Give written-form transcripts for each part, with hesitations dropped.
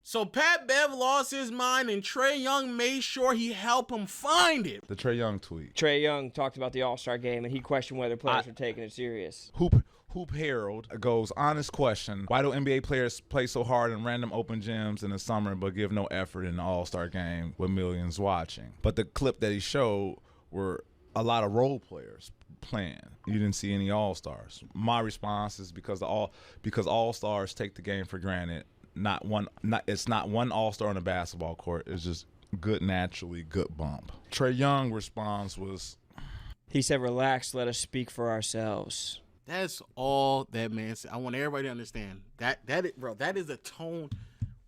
So Pat Bev lost his mind, and Trey Young made sure he helped him find it. The Trey Young tweet. Trey Young talked about the All-Star game, and he questioned whether players were taking it serious. Hoop Herald goes, honest question. Why do NBA players play so hard in random open gyms in the summer but give no effort in the All-Star game with millions watching? But the clip that he showed were a lot of role players playing. You didn't see any All-Stars. My response is because All-Stars take the game for granted. It's not one All-Star on the basketball court. It's just naturally good bump. Trey Young response was, he said, "Relax, let us speak for ourselves." That's all that man said. I want everybody to understand that is the tone.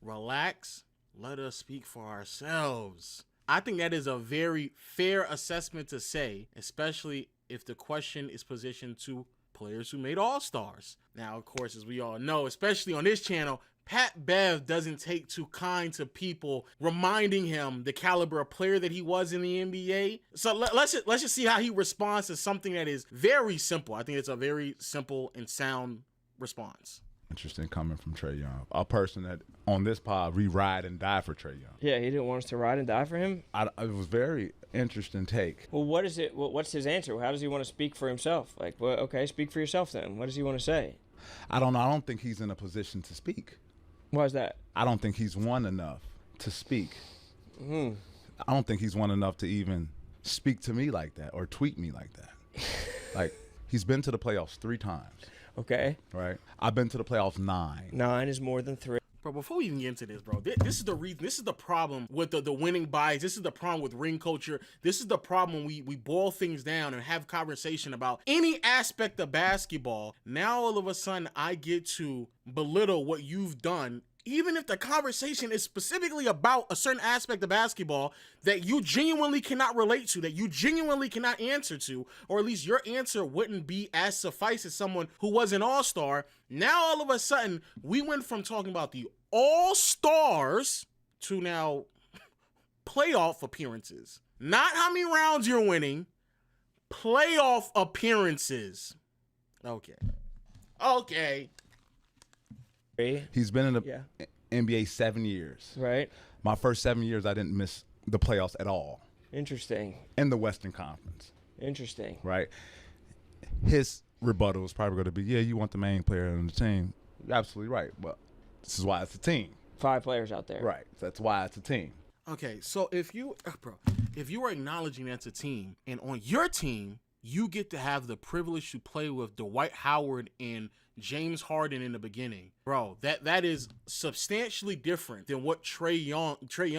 Relax, let us speak for ourselves. I think that is a very fair assessment to say, especially if the question is positioned to players who made All-Stars. Now, of course, as we all know, especially on this channel, Pat Bev doesn't take too kind to people reminding him the caliber of player that he was in the NBA. So let's just see how he responds to something that is very simple. I think it's a very simple and sound response. Interesting coming from Trey Young, a person that on this pod we ride and die for Trey Young. Yeah, he didn't want us to ride and die for him. It was very interesting take. Well, what is it? What's his answer? How does he want to speak for himself? Like, well, okay, speak for yourself then. What does he want to say? I don't know. I don't think he's in a position to speak. Why is that? I don't think he's won enough to speak. I don't think he's won enough to even speak to me like that or tweet me like that. Like, he's been to the playoffs 3 times. Okay. Right? I've been to the playoffs 9. 9 is more than 3. Bro, before we even get into this, bro, this is the reason. This is the problem with the winning bias. This is the problem with ring culture. This is the problem when we boil things down and have conversation about any aspect of basketball. Now, all of a sudden, I get to belittle what you've done, even if the conversation is specifically about a certain aspect of basketball that you genuinely cannot relate to, that you genuinely cannot answer to, or at least your answer wouldn't be as suffice as someone who was an all-star. Now, all of a sudden, we went from talking about the all-stars to now playoff appearances. Not how many rounds you're winning, playoff appearances. Okay. He's been in the NBA 7 years. Right. My first 7 years, I didn't miss the playoffs at all. Interesting. In the Western Conference. Interesting. Right. His rebuttal is probably going to be, yeah, you want the main player on the team. You're absolutely right. But this is why it's a team. 5 players out there. Right. That's why it's a team. Okay, so if you are acknowledging that's a team, and on your team, you get to have the privilege to play with Dwight Howard and James Harden in the beginning. Bro, that is substantially different than what Trey Young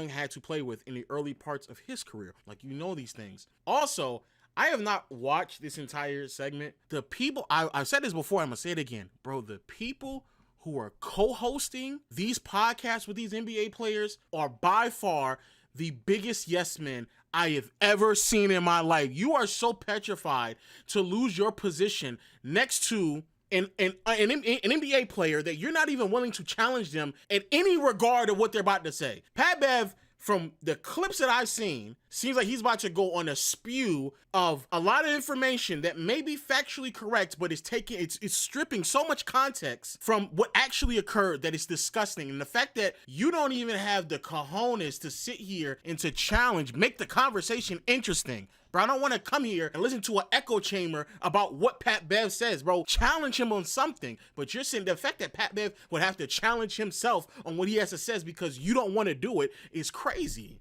had to play with in the early parts of his career. Like, you know these things. Also, I have not watched this entire segment. The people, I've said this before, I'm going to say it again. Bro, the people who are co-hosting these podcasts with these NBA players are by far the biggest yes men I have ever seen in my life. You are so petrified to lose your position next to an NBA player that you're not even willing to challenge them in any regard of what they're about to say. Pat Bev, from the clips that I've seen, seems like he's about to go on a spew of a lot of information that may be factually correct, but it's stripping so much context from what actually occurred that it's disgusting. And the fact that you don't even have the cojones to sit here and to challenge, make the conversation interesting. Bro, I don't want to come here and listen to an echo chamber about what Pat Bev says, bro. Challenge him on something. But you're saying the fact that Pat Bev would have to challenge himself on what he has to say because you don't want to do it is crazy.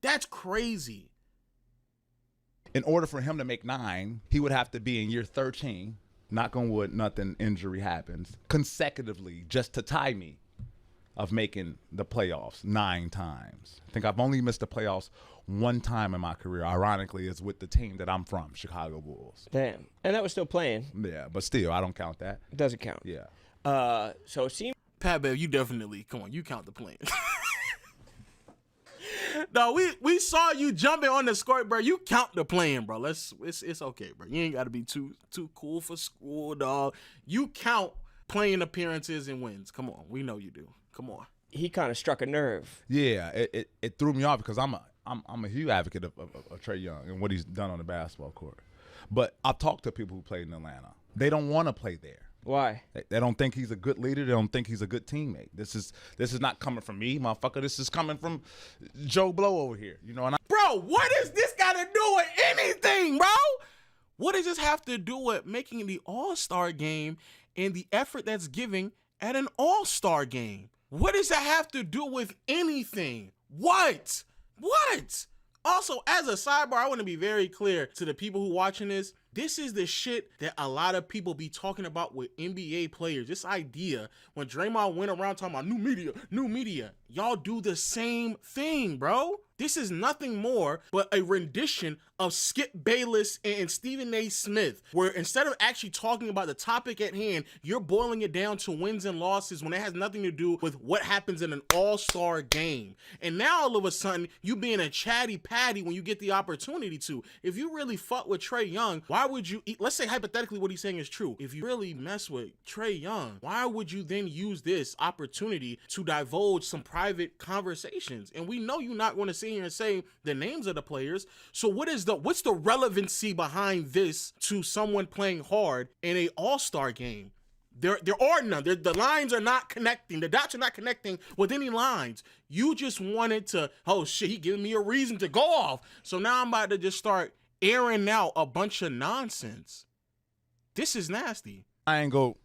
That's crazy. In order for him to make 9, he would have to be in year 13. Knock on wood, nothing injury happens. Consecutively, just to tie me, of making the playoffs 9 times. I think I've only missed the playoffs 1 time in my career. Ironically, it's with the team that I'm from, Chicago Bulls. Damn. And that was still playing. Yeah, but still, I don't count that. It doesn't count. Yeah. So it seems... Pat Bev, you definitely, come on, you count the playing. No, we saw you jumping on the scoret, bro. You count the playing, bro. It's okay, bro. You ain't got to be too cool for school, dog. You count playing appearances and wins. Come on, we know you do. Come on. He kind of struck a nerve. Yeah, it threw me off because I'm a huge advocate of Trey Young and what he's done on the basketball court. But I've talked to people who played in Atlanta. They don't want to play there. Why? They don't think he's a good leader. They don't think he's a good teammate. This is not coming from me, motherfucker. This is coming from Joe Blow over here. You know, and Bro, what does this got to do with anything, bro? What does this have to do with making the All-Star game and the effort that's given at an All-Star game? What does that have to do with anything? What? Also, as a sidebar, I want to be very clear to the people who watching this. This is the shit that a lot of people be talking about with NBA players. This idea, when Draymond went around talking about new media, y'all do the same thing, bro. This is nothing more but a rendition of Skip Bayless and Stephen A. Smith, where instead of actually talking about the topic at hand, you're boiling it down to wins and losses when it has nothing to do with what happens in an all-star game. And now all of a sudden, you being a chatty patty when you get the opportunity to. If you really fuck with Trey Young, why would you, let's say hypothetically what he's saying is true. If you really mess with Trey Young, why would you then use this opportunity to divulge some private conversations? And we know you're not going to sit here and say the names of the players. So what's the relevancy behind this to someone playing hard in a all-star game? There are none. The lines are not connecting. The dots are not connecting with any lines. You just wanted to, oh shit, he giving me a reason to go off. So now I'm about to just start airing out a bunch of nonsense. This is nasty. I ain't go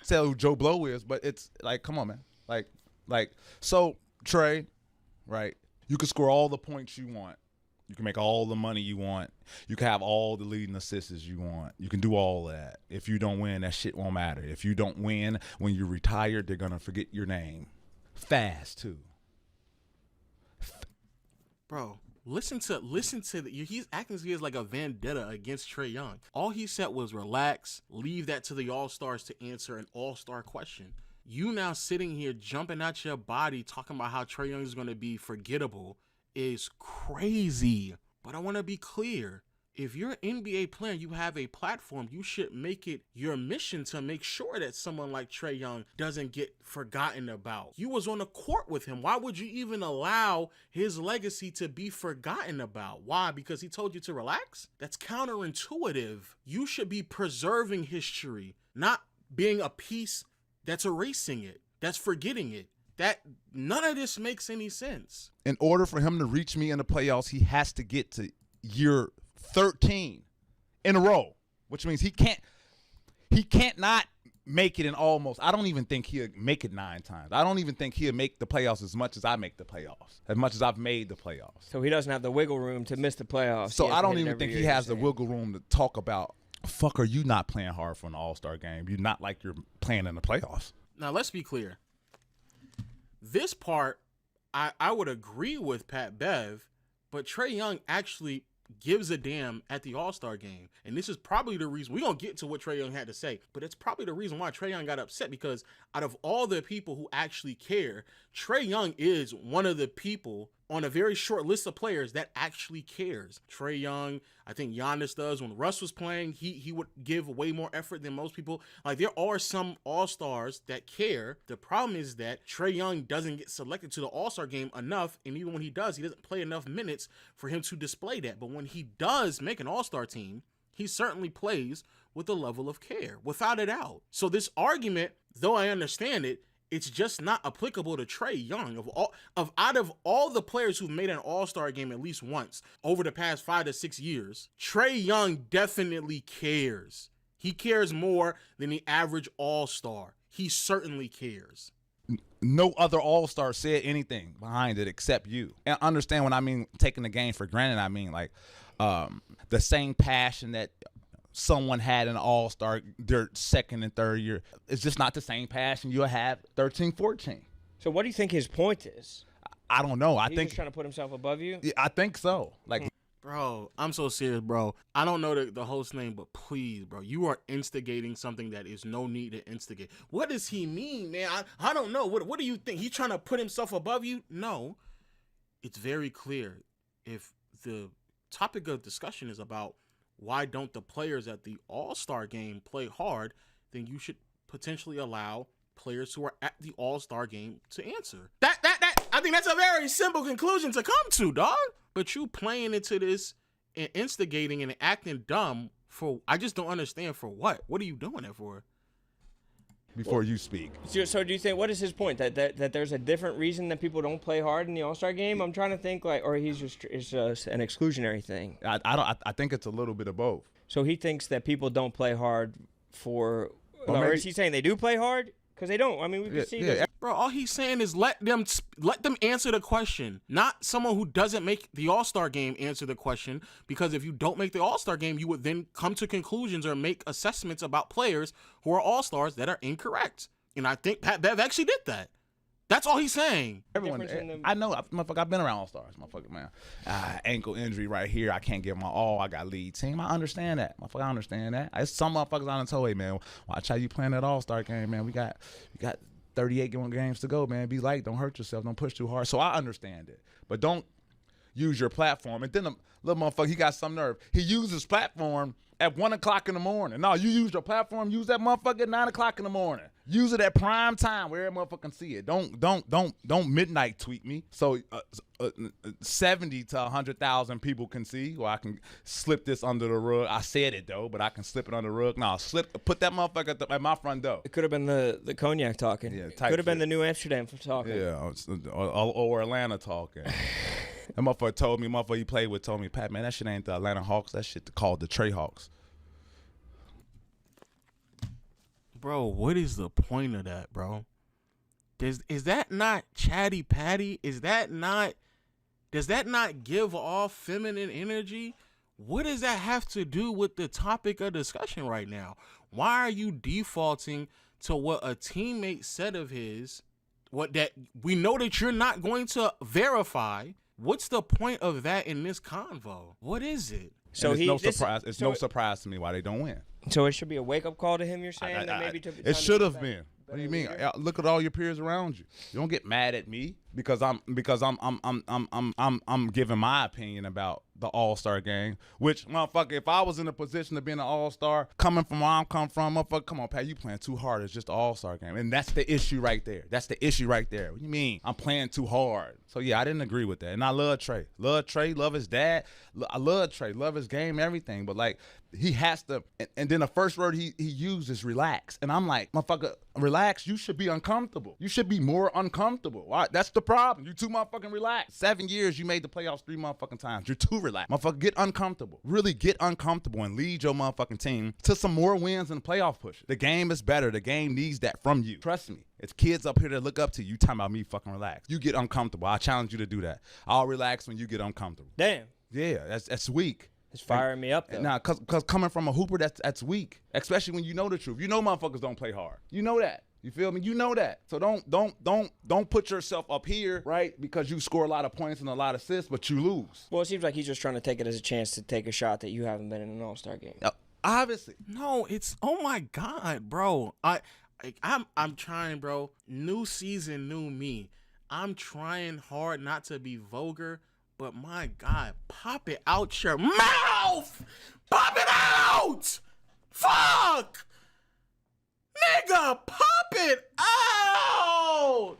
tell who Joe Blow is, but it's like, come on, man. Like, so Trey, right? You can score all the points you want. You can make all the money you want. You can have all the leading assists you want. You can do all that. If you don't win, that shit won't matter. If you don't win, when you're retired, they're going to forget your name. Fast, too. Bro, listen to he's acting as if he has like a vendetta against Trey Young. All he said was relax, leave that to the All-Stars to answer an All-Star question. You now sitting here jumping out your body talking about how Trey Young is going to be forgettable is crazy. But I want to be clear. If you're an NBA player, you have a platform, you should make it your mission to make sure that someone like Trey Young doesn't get forgotten about. You was on the court with him. Why would you even allow his legacy to be forgotten about? Why? Because he told you to relax? That's counterintuitive. You should be preserving history, not being a piece that's erasing it, that's forgetting it. That none of this makes any sense. In order for him to reach me in the playoffs, he has to get to year 13 in a row, which means he can't not make it in almost. I don't even think he'll make it 9 times. I don't even think he'll make the playoffs as much as I make the playoffs, as much as I've made the playoffs. So he doesn't have the wiggle room to miss the playoffs. So I don't even think he has the wiggle room to talk about, fuck, are you not playing hard for an all-star game? You're not like you're playing in the playoffs. Now, let's be clear. This part, I would agree with Pat Bev, but Trey Young actually gives a damn at the All-Star game. And this is probably the reason, we're going to get to what Trey Young had to say, but it's probably the reason why Trey Young got upset, because out of all the people who actually care, Trey Young is one of the people on a very short list of players that actually cares. Trey Young, I think Giannis does. When Russ was playing, he would give way more effort than most people. Like, there are some All-Stars that care. The problem is that Trey Young doesn't get selected to the All-Star game enough, and even when he does, he doesn't play enough minutes for him to display that. But when he does make an All-Star team, he certainly plays with a level of care, without a doubt. So this argument, though I understand it, it's just not applicable to Trey Young. Out of all the players who've made an All-Star game at least once over the past 5 to 6 years, Trey Young definitely cares. He cares more than the average All-Star. He certainly cares. No other All-Star said anything behind it except you. And understand when I mean taking the game for granted, I mean like the same passion that someone had an All-Star their second and third year. It's just not the same passion you'll have 13, 14. So what do you think his point is? I don't know. He's just trying to put himself above you? I think so. Like, bro, I'm so serious, bro. I don't know the host's name, but please, bro, you are instigating something that is no need to instigate. What does he mean, man? I don't know. What do you think? He's trying to put himself above you? No. It's very clear. If the topic of discussion is about why don't the players at the All-Star game play hard, then you should potentially allow players who are at the All-Star game to answer. That I think that's a very simple conclusion to come to, dog. But you playing into this and instigating and acting dumb for, I just don't understand for what. What are you doing that for? before you speak. So do you think, what is his point? That there's a different reason that people don't play hard in the All-Star game? I'm trying to think, like, or it's just an exclusionary thing. I think it's a little bit of both. So he thinks that people don't play hard or is he saying they do play hard? Because they don't. I mean, we can see this. Bro, all he's saying is let them answer the question, not someone who doesn't make the All-Star game answer the question, because if you don't make the All-Star game, you would then come to conclusions or make assessments about players who are All-Stars that are incorrect. And I think Pat Bev actually did that. That's all he's saying. Everyone, I know, motherfucker, I've been around All-Stars, motherfucker, man. Ankle injury right here. I can't give my all. I got lead team. I understand that. Motherfucker, I understand that. It's some motherfuckers on the toe, hey, man, watch how you playing that All-Star game, man. We got 38 games to go, man. Be light. Don't hurt yourself. Don't push too hard. So I understand it. But don't use your platform. And then the little motherfucker, he got some nerve. He used his platform at 1 o'clock in the morning. No, you use your platform. Use that motherfucker at 9 o'clock in the morning. Use it at prime time where every motherfucker can see it. Don't midnight tweet me. So 70 to 100,000 people can see. Or I can slip this under the rug. I said it though, but I can slip it under the rug. No, put that motherfucker at my front door. It could have been the cognac talking. Yeah, could have been the New Amsterdam talking. Yeah, or Atlanta talking. That motherfucker he played with told me, Pat, man, that shit ain't the Atlanta Hawks. That shit called the Trae Hawks. Bro, what is the point of that, bro? Is that not chatty patty? Does that not give off feminine energy? What does that have to do with the topic of discussion right now? Why are you defaulting to what a teammate said of his, what that we know that you're not going to verify? What's the point of that in this convo? What is it? So it's no surprise to me why they don't win. So it should be a wake-up call to him, you're saying? That maybe took the time it should have to been. What do you mean? Look at all your peers around you. You don't get mad at me because I'm giving my opinion about the All-Star game. Which, motherfucker, if I was in a position to be an All-Star, coming from where I'm come from, motherfucker, come on, Pat, you playing too hard. It's just the All-Star game, and that's the issue right there. That's the issue right there. What do you mean? I'm playing too hard. So yeah, I didn't agree with that, and I love Trae. Love his dad. I love Trae. Love his game, everything. But like, he has to. And then the first word he used is relax, and I'm like, motherfucker, relax. You should be uncomfortable. You should be more uncomfortable. All right, that's the problem. You too motherfucking relaxed. 7 years, you made the playoffs 3 motherfucking times. You're too relaxed. Motherfucker, get uncomfortable. Really get uncomfortable and lead your motherfucking team to some more wins and playoff push. The game is better. The game needs that from you. Trust me. It's kids up here that look up to you. You talking about me fucking relax. You get uncomfortable. I challenge you to do that. I'll relax when you get uncomfortable. Damn. Yeah, that's weak. It's firing me up though. Nah, cause coming from a hooper, that's weak. Especially when you know the truth. You know motherfuckers don't play hard. You know that. You feel me? You know that. So don't put yourself up here, right? Because you score a lot of points and a lot of assists, but you lose. Well, it seems like he's just trying to take it as a chance to take a shot that you haven't been in an All-Star game. Obviously. No, it's oh my God, bro. I'm trying, bro. New season, new me. I'm trying hard not to be vulgar, but my God, pop it out your mouth! Pop it out! Fuck! Nigga, pop it out!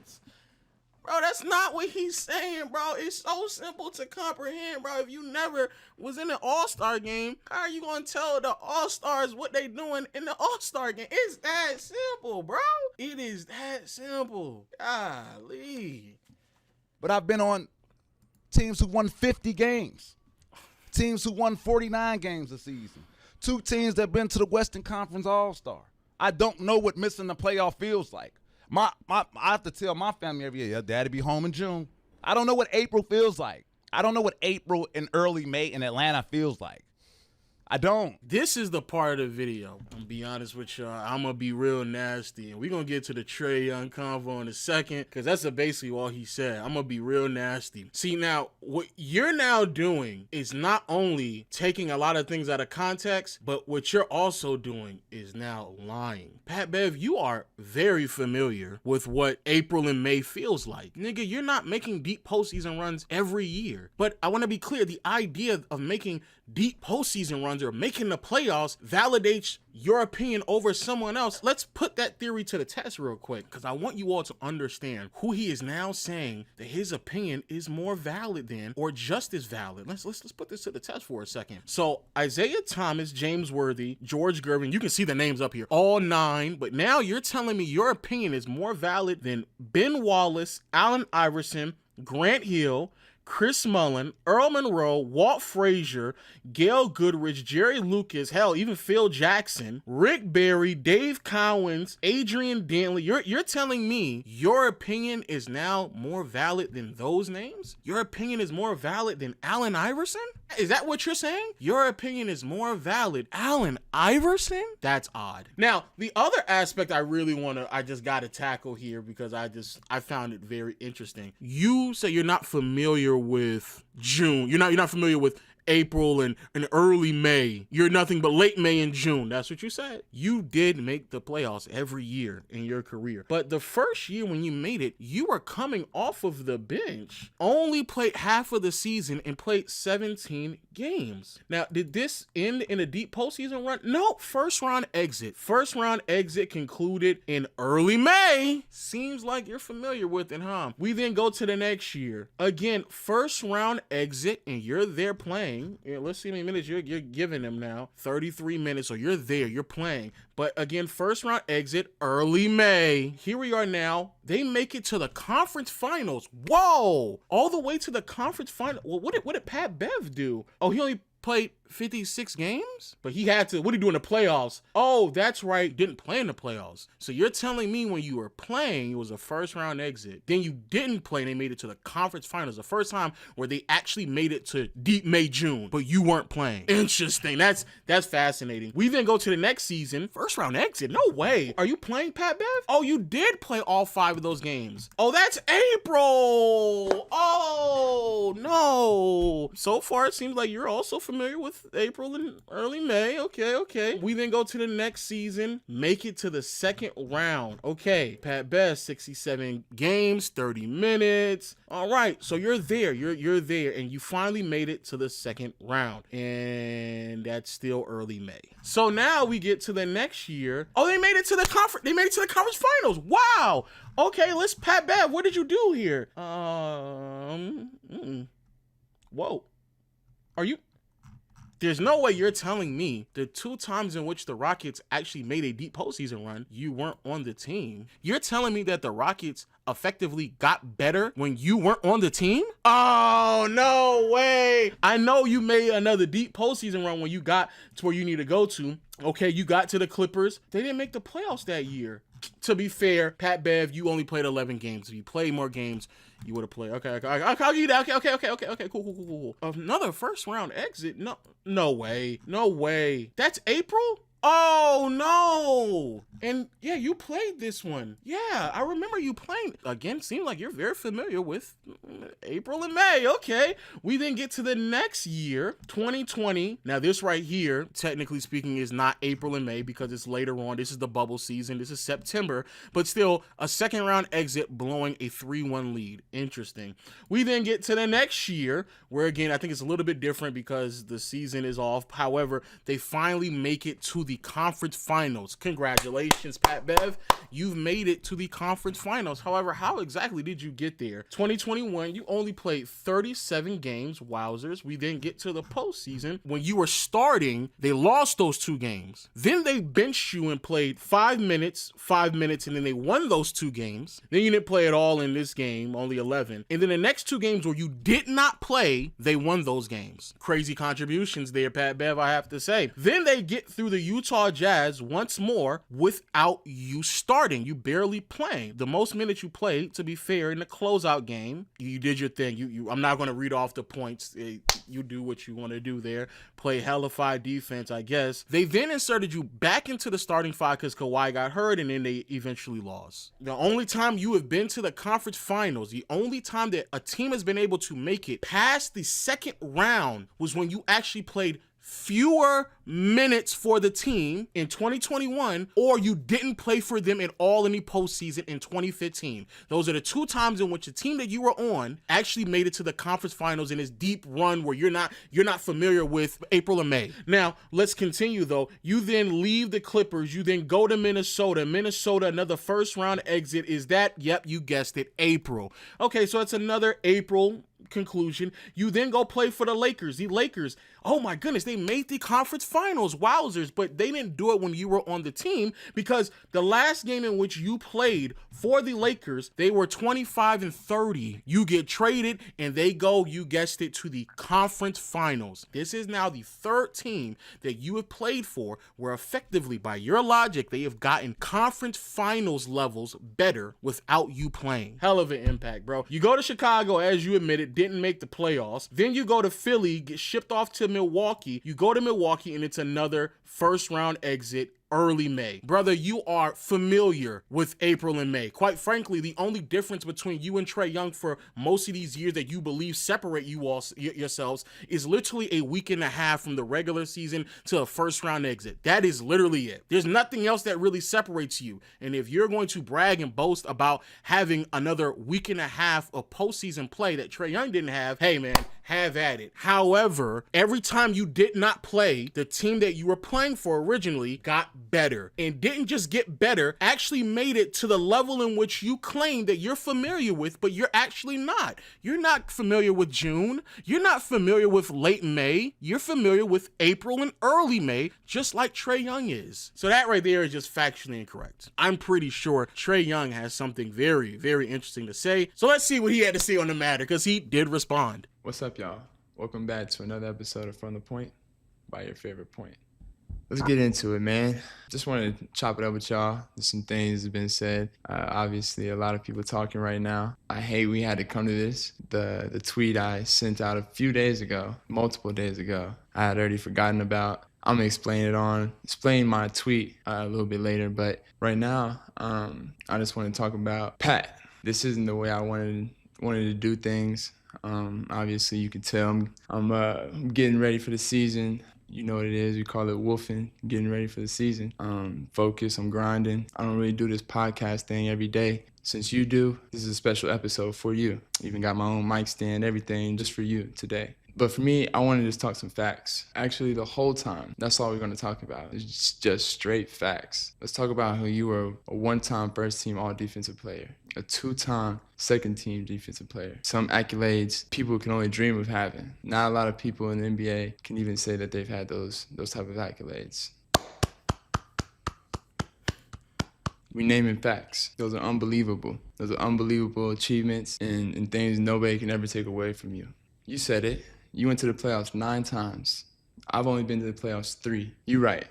Bro, that's not what he's saying, bro. It's so simple to comprehend, bro. If you never was in an All-Star game, how are you going to tell the All-Stars what they doing in the All-Star game? It's that simple, bro. It is that simple. Golly. But I've been on teams who won 50 games. Teams who won 49 games a season. 2 teams that have been to the Western Conference All-Star. I don't know what missing the playoff feels like. I have to tell my family every year, Daddy be home in June. I don't know what April feels like. I don't know what April and early May in Atlanta feels like. I don't. This is the part of the video. I'm going to be honest with y'all. I'm going to be real nasty. And we're going to get to the Trey Young convo in a second, because that's basically all he said. I'm going to be real nasty. See, now, what you're now doing is not only taking a lot of things out of context, but what you're also doing is now lying. Pat Bev, you are very familiar with what April and May feels like. Nigga, you're not making deep postseason runs every year. But I want to be clear, the idea of making deep postseason runs Suns or making the playoffs validates your opinion over someone else. Let's put that theory to the test real quick, because I want you all to understand who he is now saying that his opinion is more valid than, or just as valid. Let's put this to the test for a second. So Isaiah Thomas, James Worthy, George Gervin, you can see the names up here, all 9, but now you're telling me your opinion is more valid than Ben Wallace, Allen Iverson, Grant Hill, Chris Mullin, Earl Monroe, Walt Frazier, Gail Goodrich, Jerry Lucas, hell, even Phil Jackson, Rick Barry, Dave Cowens, Adrian Dantley. You're telling me your opinion is now more valid than those names? Your opinion is more valid than Allen Iverson? Is that what you're saying? Your opinion is more valid. Allen Iverson? That's odd. Now, the other aspect I just got to tackle here, because I found it very interesting. You say you're not familiar with June. You're not familiar with April and early May. You're nothing but late May and June. That's what you said. You did make the playoffs every year in your career. But the first year when you made it, you were coming off of the bench, only played half of the season and played 17 games. Now, did this end in a deep postseason run? No, first round exit. First round exit concluded in early May. Seems like you're familiar with it, huh? We then go to the next year. Again, first round exit, and you're there playing. Yeah, let's see how many minutes you're giving them now. 33 minutes, so you're there, you're playing. But again, first round exit, early May. Here we are now. They make it to the conference finals. Whoa! All the way to the conference final. Well, what did Pat Bev do? Oh, he only played 56 games? But he had to, what did he do in the playoffs? Oh, that's right, didn't play in the playoffs. So you're telling me when you were playing, it was a first round exit. Then you didn't play and they made it to the conference finals. The first time where they actually made it to deep May, June, but you weren't playing. Interesting. That's fascinating. We then go to the next season. First round exit? No way. Are you playing, Pat Bev? Oh, you did play all 5 of those games. Oh, that's April. Oh, no. So far, it seems like you're also familiar with April and early May. Okay. We then go to the next season, make it to the second round. Okay, Pat Bev, 67 games, 30 minutes. All right, so you're there, you're there, and you finally made it to the second round, and that's still early May. So now we get to the next year. Oh, they made it to the conference. They made it to the conference finals. Wow. Okay, let's Pat Bev. What did you do here? Whoa. Are you? There's no way you're telling me the 2 times in which the Rockets actually made a deep postseason run, you weren't on the team. You're telling me that the Rockets effectively got better when you weren't on the team? Oh, no way. I know you made another deep postseason run when you got to where you need to go to. Okay, you got to the Clippers. They didn't make the playoffs that year. To be fair, Pat Bev, you only played 11 games. If you played more games, you would have played. Okay, I'll give you that. Okay, cool. Another first round exit? No way. That's April? Oh, no. And yeah, you played this one. Yeah, I remember you playing. Again, seems like you're very familiar with April and May. Okay. We then get to the next year, 2020. Now, this right here, technically speaking, is not April and May because it's later on. This is the bubble season. This is September. But still, a second round exit blowing a 3-1 lead. Interesting. We then get to the next year, where again, I think it's a little bit different because the season is off. However, they finally make it to the conference finals. Congratulations, Pat Bev. You've made it to the conference finals. However, how exactly did you get there? 2021, you only played 37 games. Wowzers. We then get to the postseason. When you were starting, they lost those 2 games. Then they benched you and played 5 minutes, and then they won those 2 games. Then you didn't play at all in this game, only 11. And then the next 2 games where you did not play, they won those games. Crazy contributions there, Pat Bev, I have to say. Then they get through the Utah Jazz once more without you starting. You barely playing. The most minutes you played, to be fair, in the closeout game, you did your thing. I'm not going to read off the points. You do what you want to do there. Play hellified defense, I guess. They then inserted you back into the starting 5 because Kawhi got hurt, and then they eventually lost. The only time you have been to the conference finals, the only time that a team has been able to make it past the second round was when you actually played fewer minutes for the team in 2021, or you didn't play for them at all in the postseason in 2015. Those are the 2 times in which the team that you were on actually made it to the conference finals in this deep run where you're not familiar with April and May. Now, let's continue though. You then leave the Clippers. You then go to Minnesota. Minnesota, another first round exit. Is that? Yep, you guessed it, April. Okay, so it's another April conclusion. You then go play for the Lakers. The Lakers, oh my goodness, they made the conference finals. Wowzers. But they didn't do it when you were on the team, because the last game in which you played for the Lakers, they were 25-30. You get traded and they go, you guessed it, to the conference finals. This is now the 3rd team that you have played for where effectively, by your logic, they have gotten conference finals levels better without you playing. Hell of an impact, bro. You go to Chicago, as you admitted, didn't make the playoffs. Then you go to Philly, get shipped off to Milwaukee. You go to Milwaukee and it's another first round exit early May. Brother, you are familiar with April and May. Quite frankly, the only difference between you and Trey Young for most of these years that you believe separate you all yourselves is literally a week and a half from the regular season to a first round exit. That is literally it. There's nothing else that really separates you. And if you're going to brag and boast about having another week and a half of postseason play that Trey Young didn't have, hey man, have at it. However, every time you did not play, the team that you were playing for originally got better, and didn't just get better, actually made it to the level in which you claim that you're familiar with, but you're actually not. You're not familiar with June. You're not familiar with late May. You're familiar with April and early May, just like Trey Young is. So that right there is just factually incorrect. I'm pretty sure Trey Young has something very, very interesting to say. So let's see what he had to say on the matter, because he did respond. What's up, y'all? Welcome back to another episode of From the Point by your favorite point. Let's get into it, man. Just wanted to chop it up with y'all. There's some things that have been said. Obviously, a lot of people talking right now. I hate we had to come to this. The tweet I sent out a few days ago, multiple days ago, I had already forgotten about. I'm going to explain my tweet a little bit later. But right now, I just want to talk about Pat. This isn't the way I wanted to do things. Obviously, you can tell I'm getting ready for the season. You know what it is. We call it wolfing, getting ready for the season. Focus, I'm grinding. I don't really do this podcast thing every day. Since you do, this is a special episode for you. Even got my own mic stand, everything just for you today. But for me, I want to just talk some facts. Actually, the whole time, that's all we're going to talk about. It's just straight facts. Let's talk about how you were a one-time first-team all-defensive player, a two-time second-team defensive player. Some accolades people can only dream of having. Not a lot of people in the NBA can even say that they've had those type of accolades. We naming facts. Those are unbelievable. Those are unbelievable achievements and things nobody can ever take away from you. You said it. You went to the playoffs 9 times. I've only been to the playoffs 3. You're right.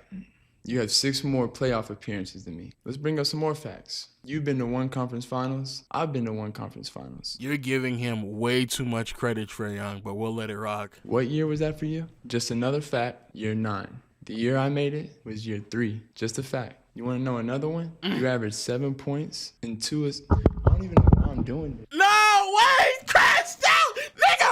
You have 6 more playoff appearances than me. Let's bring up some more facts. You've been to 1 conference finals. I've been to 1 conference finals. You're giving him way too much credit, Trey Young, but we'll let it rock. What year was that for you? Just another fact, year 9. The year I made it was year 3. Just a fact. You want to know another one? You averaged 7 points and 2 is... I don't even know why I'm doing this. No way! Crashed out! Nigga!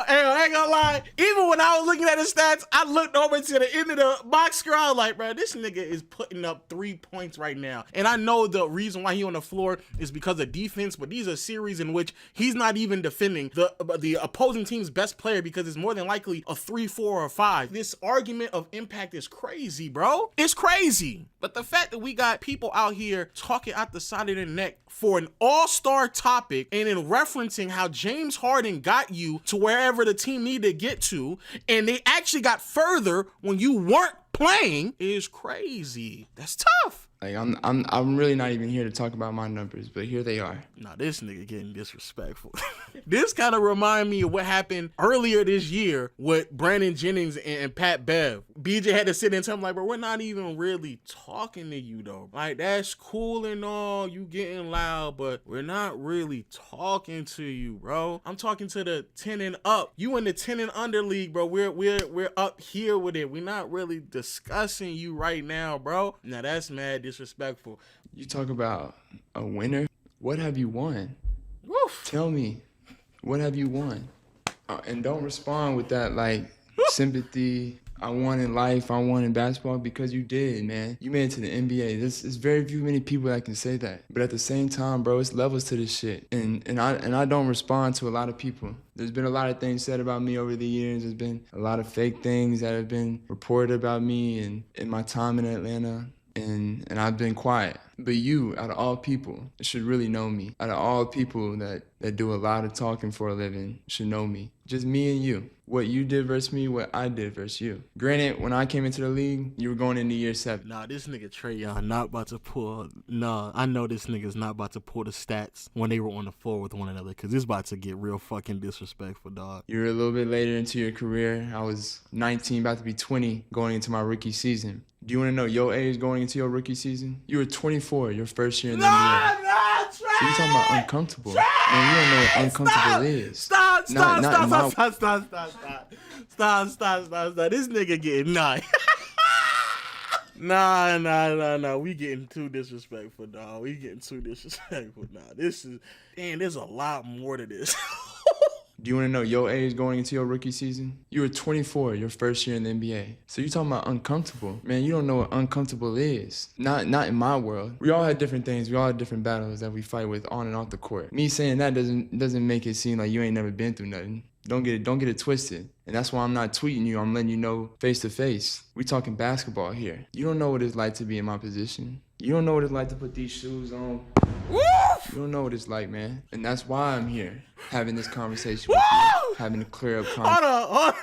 I ain't gonna lie. Even when I was looking at his stats, I looked over to the end of the box score. I was like, bro, this nigga is putting up 3 points right now. And I know the reason why he on the floor is because of defense, but these are series in which he's not even defending the opposing team's best player because it's more than likely a 3, 4, or 5. This argument of impact is crazy, bro. It's crazy. But the fact that we got people out here talking out the side of their neck for an all-star topic and in referencing how James Harden got you to wherever the team needed to get to, and they actually got further when you weren't playing is crazy. That's tough. Like I'm really not even here to talk about my numbers, but here they are. Nah, this nigga getting disrespectful. This kind of remind me of what happened earlier this year with Brandon Jennings and Pat Bev. BJ had to sit and tell him, like, bro, we're not even really talking to you, though. Like, that's cool and all, you getting loud, but we're not really talking to you, bro. I'm talking to the 10 and up. You in the 10 and under league, bro. We're up here with it. We're not really discussing you right now, bro. Now, that's mad disrespectful. You talk about a winner. What have you won? Woof. Tell me, what have you won? And don't respond with that like sympathy. I won in life, I won in basketball because you did, man. You made it to the NBA. There's very few many people that can say that. But at the same time, bro, it's levels to this shit. And I don't respond to a lot of people. There's been a lot of things said about me over the years. There's been a lot of fake things that have been reported about me and in my time in Atlanta. And I've been quiet. But you, out of all people, should really know me. Out of all people that do a lot of talking for a living, should know me. Just me and you. What you did versus me, what I did versus you. Granted, when I came into the league, you were going into year 7. Nah, this nigga Trey Young not about to pull. Nah, I know this nigga's not about to pull the stats when they were on the floor with one another, because it's about to get real fucking disrespectful, dog. You were a little bit later into your career. I was 19, about to be 20, going into my rookie season. Do you want to know your age going into your rookie season? You were 24, your first year in the NBA. Nah, Trey! So you talking about uncomfortable. Trey! Man, you don't know what uncomfortable is. Stop. This nigga getting nine. Nah. We getting too disrespectful, dog. We getting too disrespectful. Nah, there's a lot more to this. Do you want to know your age going into your rookie season? You were 24, your first year in the NBA. So you talking about uncomfortable. Man, you don't know what uncomfortable is. Not in my world. We all had different things. We all had different battles that we fight with on and off the court. Me saying that doesn't make it seem like you ain't never been through nothing. Don't get it twisted. And that's why I'm not tweeting you. I'm letting you know face to face. We talking basketball here. You don't know what it's like to be in my position. You don't know what it's like to put these shoes on. Woo! You don't know what it's like, man. And that's why I'm here, having this conversation with you, having to clear up Hold on.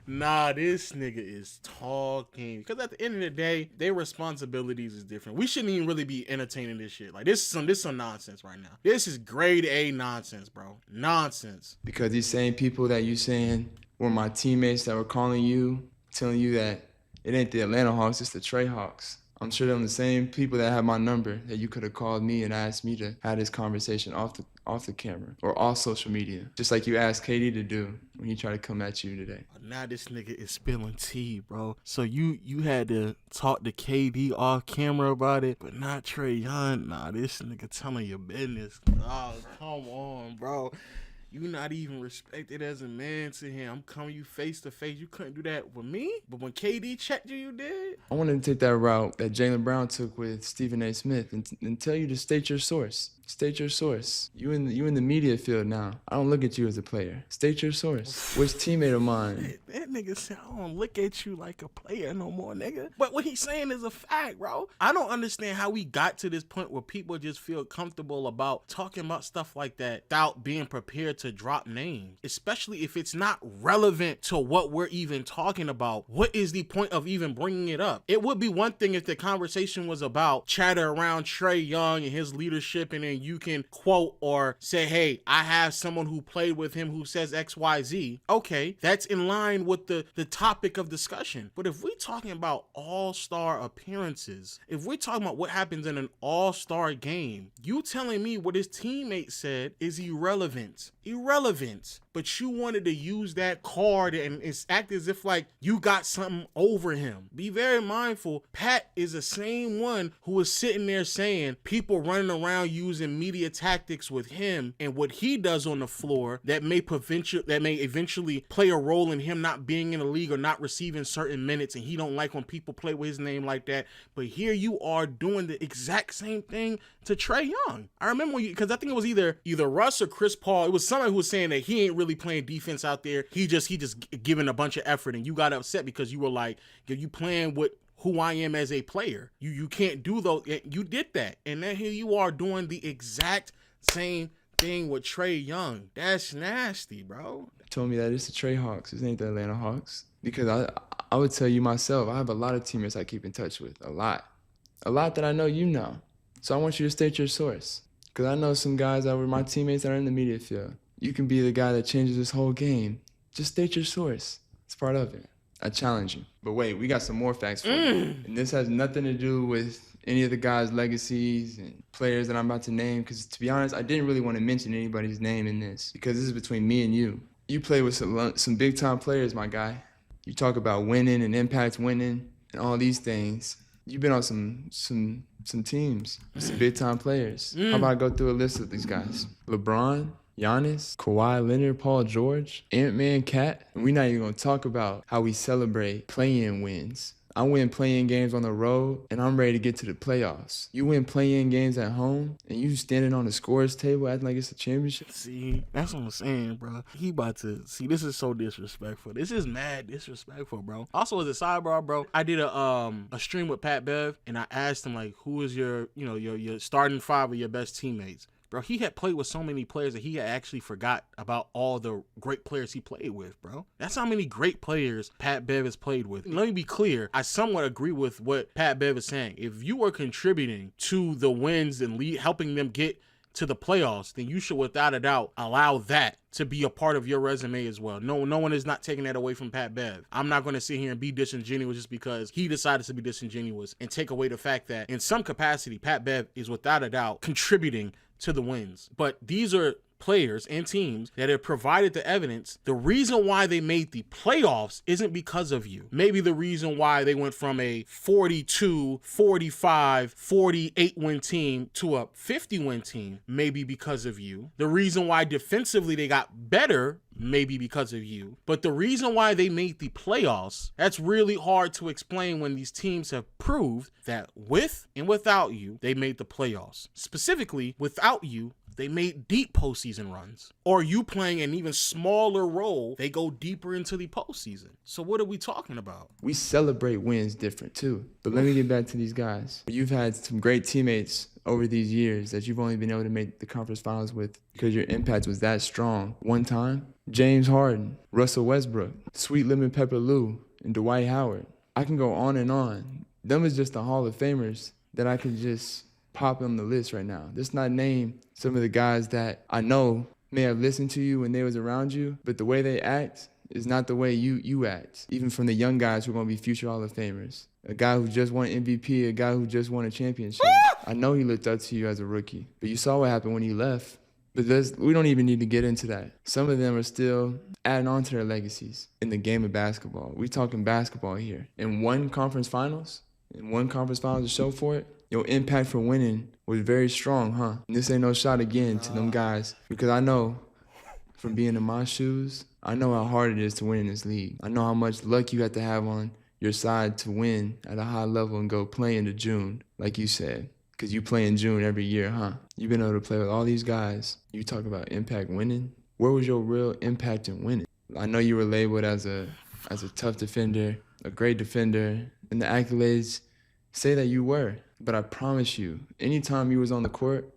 Nah, this nigga is talking. Because at the end of the day, their responsibilities is different. We shouldn't even really be entertaining this shit. Like, this is some nonsense right now. This is grade A nonsense, bro. Nonsense. Because these same people that you saying were my teammates that were calling you, telling you that it ain't the Atlanta Hawks, it's the Trae Hawks. I'm sure them the same people that have my number that you could have called me and asked me to have this conversation off the camera or off social media, just like you asked KD to do when he tried to come at you today. Now this nigga is spilling tea, bro. So you had to talk to KD off camera about it, but not Trey Young. Nah, this nigga telling your business. Oh, come on, bro. You not even respected as a man to him. I'm coming you face to face. You couldn't do that with me. But when KD checked you, you did. I wanted to take that route that Jaylen Brown took with Stephen A. Smith and tell you to state your source. State your source. You in the media field now. I don't look at you as a player. State your source. Which teammate of mine? That nigga said, I don't look at you like a player no more, nigga. But what he's saying is a fact, bro. I don't understand how we got to this point where people just feel comfortable about talking about stuff like that without being prepared to drop names, especially if it's not relevant to what we're even talking about. What is the point of even bringing it up? It would be one thing if the conversation was about chatter around Trey Young and his leadership, and then you can quote or say, hey, I have someone who played with him who says XYZ. Okay, that's in line with the topic of discussion. But if we're talking about all-star appearances, if we're talking about what happens in an all-star game, you telling me what his teammate said is irrelevant. But you wanted to use that card and it's act as if like you got something over him. Be very mindful. Pat is the same one who was sitting there saying people running around using media tactics with him and what he does on the floor that may eventually play a role in him not being in the league or not receiving certain minutes, and he don't like when people play with his name like that. But here you are doing the exact same thing to Trey Young. I remember because I think it was either Russ or Chris Paul. It was somebody who was saying that he ain't really playing defense out there. He just giving a bunch of effort, and you got upset because you were like, you playing with who I am as a player. You can't do those. You did that, and then here you are doing the exact same thing with Trey Young. That's nasty, bro. Told me that it's the Trae Hawks. It ain't the Atlanta Hawks. Because I would tell you myself, I have a lot of teammates I keep in touch with. A lot that I know you know. So I want you to state your source. Because I know some guys that were my teammates that are in the media field. You can be the guy that changes this whole game. Just state your source. It's part of it. I challenge you. But wait, we got some more facts for you. And this has nothing to do with any of the guys' legacies and players that I'm about to name. Because to be honest, I didn't really want to mention anybody's name in this. Because this is between me and you. You play with some big-time players, my guy. You talk about winning and impact winning and all these things. You've been on some teams, some big-time players. How about I go through a list of these guys? LeBron, Giannis, Kawhi Leonard, Paul George, Ant-Man, Cat. And we're not even going to talk about how we celebrate play-in wins. I win play-in games on the road, and I'm ready to get to the playoffs. You win play-in games at home, and you standing on the scores table acting like it's a championship. See, that's what I'm saying, bro. He about to see. This is so disrespectful. This is mad disrespectful, bro. Also, as a sidebar, bro, I did a stream with Pat Bev, and I asked him like, who is your starting five of your best teammates? Bro, he had played with so many players that he had actually forgot about all the great players he played with, bro. That's how many great players Pat Bev has played with. Let me be clear. I somewhat agree with what Pat Bev is saying. If you are contributing to the wins and helping them get to the playoffs, then you should, without a doubt, allow that to be a part of your resume as well. No one is not taking that away from Pat Bev. I'm not going to sit here and be disingenuous just because he decided to be disingenuous and take away the fact that in some capacity, Pat Bev is without a doubt contributing to the wins. But these are players and teams that have provided the evidence. The reason why they made the playoffs isn't because of you. Maybe the reason why they went from a 42, 45, 48 win team to a 50 win team maybe because of you. The reason why defensively they got better maybe because of you. But the reason why they made the playoffs, that's really hard to explain when these teams have proved that with and without you, they made the playoffs. Specifically, without you, they made deep postseason runs. Or you playing an even smaller role, they go deeper into the postseason. So what are we talking about? We celebrate wins different too. But let me get back to these guys. You've had some great teammates over these years that you've only been able to make the conference finals with because your impact was that strong. One time, James Harden, Russell Westbrook, Sweet Lemon Pepper Lou, and Dwight Howard. I can go on and on. Them is just the Hall of Famers that I can just pop on the list right now. Let's not name some of the guys that I know may have listened to you when they was around you, but the way they act is not the way you act. Even from the young guys who are going to be future Hall of Famers. A guy who just won MVP, a guy who just won a championship. I know he looked up to you as a rookie, but you saw what happened when he left. But we don't even need to get into that. Some of them are still adding on to their legacies in the game of basketball. We talking basketball here. In one conference finals to show for it, your impact for winning was very strong, huh? And this ain't no shot again to them guys, because I know from being in my shoes, I know how hard it is to win in this league. I know how much luck you have to have on your side to win at a high level and go play into June, like you said. Because you play in June every year, huh? You've been able to play with all these guys. You talk about impact winning. Where was your real impact in winning? I know you were labeled as a tough defender, a great defender, and the accolades say that you were. But I promise you, anytime you was on the court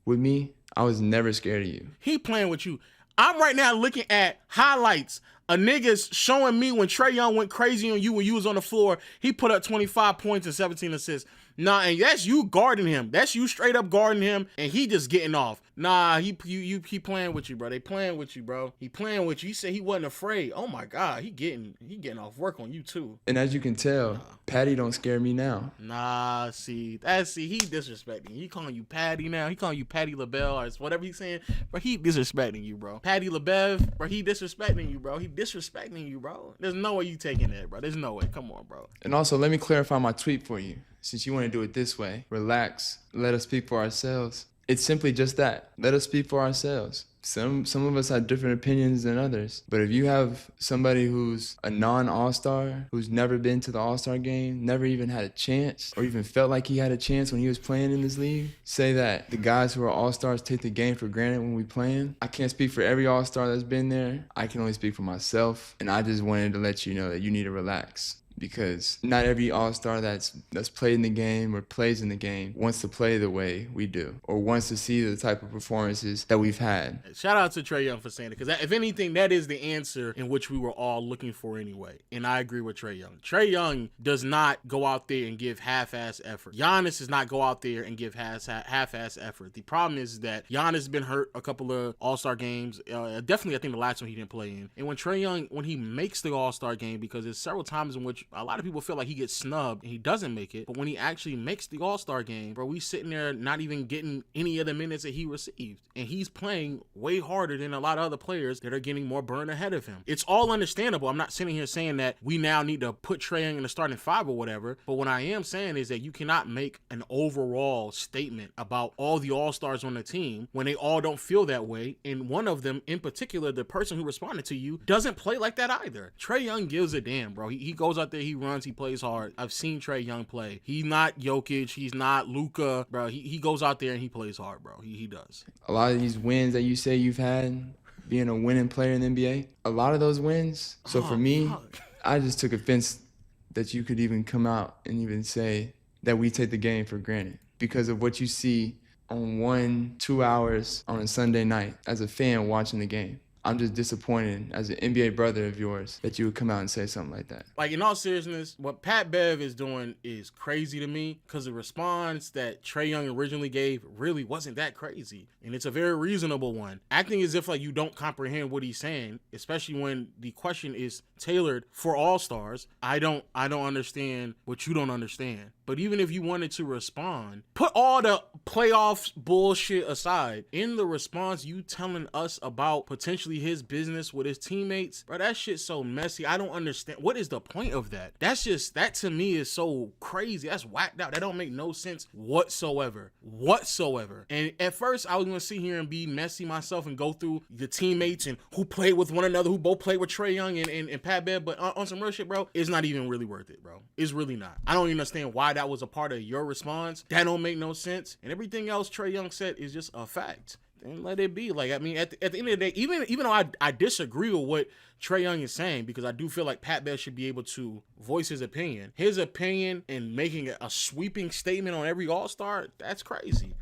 with me, I was never scared of you. He playing with you. I'm right now looking at highlights. A nigga's showing me when Trey Young went crazy on you when you was on the floor. He put up 25 points and 17 assists. Nah, and that's you guarding him. That's you straight up guarding him, and he just getting off. Nah, he playing with you, bro. They playing with you, bro. He playing with you. He said he wasn't afraid. Oh my God, he getting off work on you too. And as you can tell, Patty don't scare me now. Nah, he disrespecting you. He calling you Patty now. He calling you Patty LaBelle or whatever he's saying. Bro, he disrespecting you, bro. Patty LaBev, bro, he disrespecting you, bro. He disrespecting you, bro. There's no way you taking that, bro. There's no way. Come on, bro. And also, let me clarify my tweet for you. Since you want to do it this way, relax, let us speak for ourselves. It's simply just that. Let us speak for ourselves. Some of us have different opinions than others. But if you have somebody who's a non-All-Star, who's never been to the All-Star game, never even had a chance, or even felt like he had a chance when he was playing in this league, say that the guys who are All-Stars take the game for granted when we playing. I can't speak for every All-Star that's been there. I can only speak for myself. And I just wanted to let you know that you need to relax. Because not every All-Star that's played in the game or plays in the game wants to play the way we do or wants to see the type of performances that we've had. Shout out to Trey Young for saying it, because if anything, that is the answer in which we were all looking for anyway. And I agree with Trey Young. Trey Young does not go out there and give half-ass effort. Giannis does not go out there and give half-ass effort. The problem is that Giannis has been hurt a couple of All-Star games. Definitely, I think the last one he didn't play in. And when Trey Young, when he makes the All-Star game, because there's several times in which a lot of people feel like he gets snubbed and he doesn't make it. But when he actually makes the All-Star game, bro, we sitting there not even getting any of the minutes that he received. And he's playing way harder than a lot of other players that are getting more burn ahead of him. It's all understandable. I'm not sitting here saying that we now need to put Trae Young in the starting five or whatever. But what I am saying is that you cannot make an overall statement about all the All-Stars on the team when they all don't feel that way. And one of them in particular, the person who responded to you, doesn't play like that either. Trae Young gives a damn, bro. He goes out there, he runs, he plays hard. I've seen Trae Young play. He's not Jokic, he's not Luka, bro. He goes out there and he plays hard, bro. He does. A lot of these wins that you say you've had, being a winning player in the NBA, a lot of those wins. So for me, I just took offense that you could even come out and even say that we take the game for granted because of what you see on 1-2 hours on a Sunday night as a fan watching the game. I'm just disappointed as an NBA brother of yours that you would come out and say something like that. Like, in all seriousness, what Pat Bev is doing is crazy to me because the response that Trae Young originally gave really wasn't that crazy. And it's a very reasonable one. Acting as if like you don't comprehend what he's saying, especially when the question is tailored for all-stars. I don't understand what you don't understand. But even if you wanted to respond, put all the playoffs bullshit aside. In the response, you telling us about potentially his business with his teammates, bro, that shit's so messy. I don't understand. What is the point of that? That to me is so crazy. That's whacked out. That don't make no sense whatsoever. And at first, I was going to sit here and be messy myself and go through the teammates and who played with one another, who both played with Trae Young and Pat Bev, but on some real shit, bro, it's not even really worth it, bro. It's really not. I don't even understand why that was a part of your response. That don't make no sense. And everything else Trae Young said is just a fact. And let it be. Like, I mean, at the end of the day, even though I disagree with what Trae Young is saying, because I do feel like Pat Bev should be able to voice his opinion and making a sweeping statement on every All-Star, that's crazy.